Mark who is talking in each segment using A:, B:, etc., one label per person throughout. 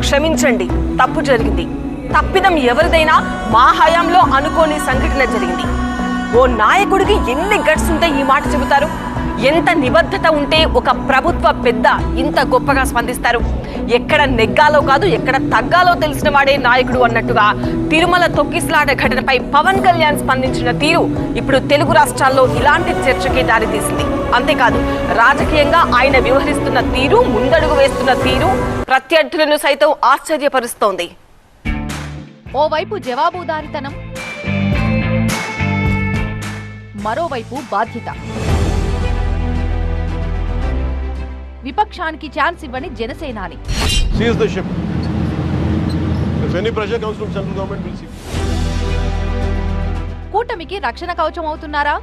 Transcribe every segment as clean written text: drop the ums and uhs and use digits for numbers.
A: క్షమించండి, తప్పు జరిగింది. తప్పిదం ఎవరిదైనా మా హయాంలో అనుకోని సంఘటన జరిగింది. ఓ నాయకుడికి ఎన్ని గట్స్ ఉంటే ఈ మాట చెబుతారు? ఎంత నిబద్ధత ఉంటే ఒక ప్రభుత్వ పెద్ద ఇంత గొప్పగా స్పందిస్తారు? ఎక్కడ నెగ్గాలో కాదు, ఎక్కడ తగ్గాలో తెలిసిన వాడే నాయకుడు అన్నట్టుగా తిరుమల తొక్కిసలాట ఘటనపై పవన్ కళ్యాణ్ స్పందించిన తీరు ఇప్పుడు తెలుగు రాష్ట్రాల్లో ఇలాంటి చర్చకి దారితీసింది. అంతేకాదు, రాజకీయంగా ఆయన వ్యవహరిస్తున్న తీరు, ముందడుగు వేస్తున్న తీరు ప్రత్యర్థులను సైతం ఆశ్చర్యపరుస్తోంది.
B: ఓవైపు జవాబుదారీతనం, మరోవైపు బాధ్యత. విపక్షానికి ఛాన్స్ ఇవ్వని జనసేనాని. కూటమికి రక్షణ కవచం అవుతున్నారా?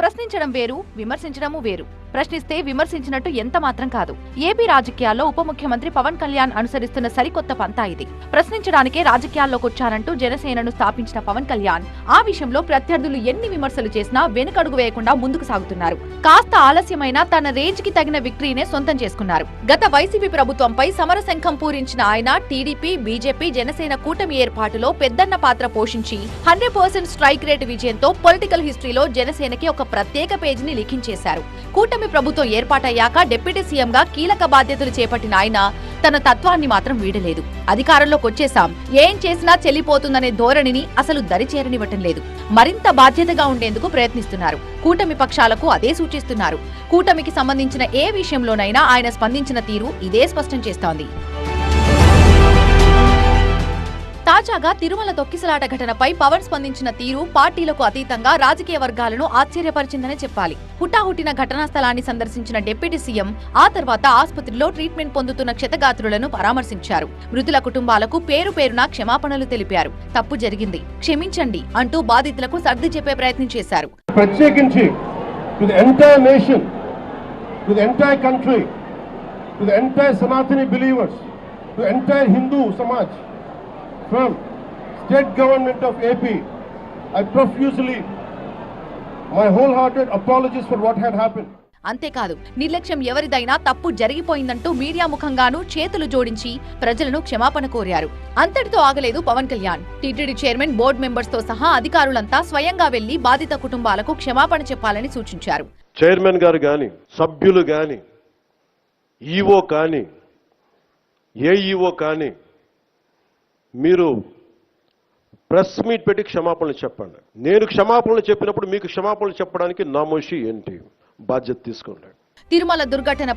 B: ప్రశ్నించడం వేరు, విమర్శించడము వేరు. ప్రశ్నిస్తే విమర్శించినట్టు ఎంత మాత్రం కాదు. ఏపీ రాజకీయాల్లో ఉప ముఖ్యమంత్రి పవన్ కళ్యాణ్ అనుసరిస్తున్న సరికొత్త పంతా ఇది. ప్రశ్నించడానికే రాజకీయాల్లోకి వచ్చారంటూ జనసేనను స్థాపించిన పవన్ కళ్యాణ్ ఆ విషయంలో ప్రత్యర్థులు ఎన్ని విమర్శలు చేసినా వెనుకడుగు వేయకుండా ముందుకు సాగుతున్నారు. కాస్త ఆలస్యమైన తన రేంజ్ కి తగిన విక్టరీనే సొంతం చేసుకున్నారు. గత వైసీపీ ప్రభుత్వంపై సమరశంఖం పూరించిన ఆయన టీడీపీ, బీజేపీ, జనసేన కూటమి ఏర్పాటులో పెద్దన్న పాత్ర పోషించి 100% స్ట్రైక్ రేటు విజయంతో పొలిటికల్ హిస్టరీలో జనసేనకి ఒక ప్రత్యేక పేజీని లిఖించేశారు. కూటమి ప్రభుత్వం ఏర్పాటయ్యాక డిప్యూటీ సీఎంగా కీలక బాధ్యతలు చేపట్టిన ఆయన తన తత్వాన్ని మాత్రం వీడలేదు. అధికారంలోకి వచ్చేసాం, ఏం చేసినా చెల్లిపోతుందనే ధోరణిని అసలు దరిచేరనివ్వటం లేదు. మరింత బాధ్యతగా ఉండేందుకు ప్రయత్నిస్తున్నారు. కూటమి పక్షాలకు అదే సూచిస్తున్నారు. కూటమికి సంబంధించిన ఏ విషయంలోనైనా ఆయన స్పందించిన తీరు ఇదే స్పష్టం చేస్తోంది. తాజాగా తిరుమల తొక్కిసలాట ఘటనపై పవన్ స్పందించిన తీరు పార్టీలకు అతీతంగా రాజకీయ వర్గాలను ఆశ్చర్యపరిచిందనే చెప్పాలి. హుటాహుటిన ఘటనా స్థలాన్ని సందర్శించిన డిప్యూటీ సీఎం ఆ తర్వాత ఆసుపత్రిలో ట్రీట్మెంట్ పొందుతున్న క్షతగాత్రులను పరామర్శించారు. మృతుల కుటుంబాలకు పేరు పేరున క్షమాపణలు తెలిపారు. తప్పు జరిగింది, క్షమించండి అంటూ బాధితులకు సర్ది చెప్పే ప్రయత్నం చేశారు.
C: ప్రత్యేకించి to the entire nation, to the entire country, to the entire Sanatani believers, to the entire Hindu Samaj, from state government of AP, I profusely my wholehearted apologies for what had happened.
B: అంతేకాదు, నిర్లక్ష్యం ఎవరిదైనా తప్పు జరిగిపోయిందంటూ మీడియా ముఖంగానూ చేతులు జోడించి ప్రజలను క్షమాపణ కోరారు. అంతటితో ఆగలేదు Pawan Kalyan. TTD chairman, board members తో సహా అధికారులంతా స్వయంగా వెళ్లి బాధిత కుటుంబాలకు క్షమాపణ చెప్పాలని సూచించారు.
D: చైర్మన్ గారు గాని, సభ్యులు గాని, ఈవో కాని, ఏఈఓ కాని, మీరు ప్రెస్ మీట్ పెట్టి క్షమాపణలు చెప్పండి. నేను క్షమాపణలు చెప్పినప్పుడు మీకు క్షమాపణలు చెప్పడానికి నామోషి ఏంటి? బాధ్యత తీసుకోండి.
B: తిరుమల దుర్ఘటనపై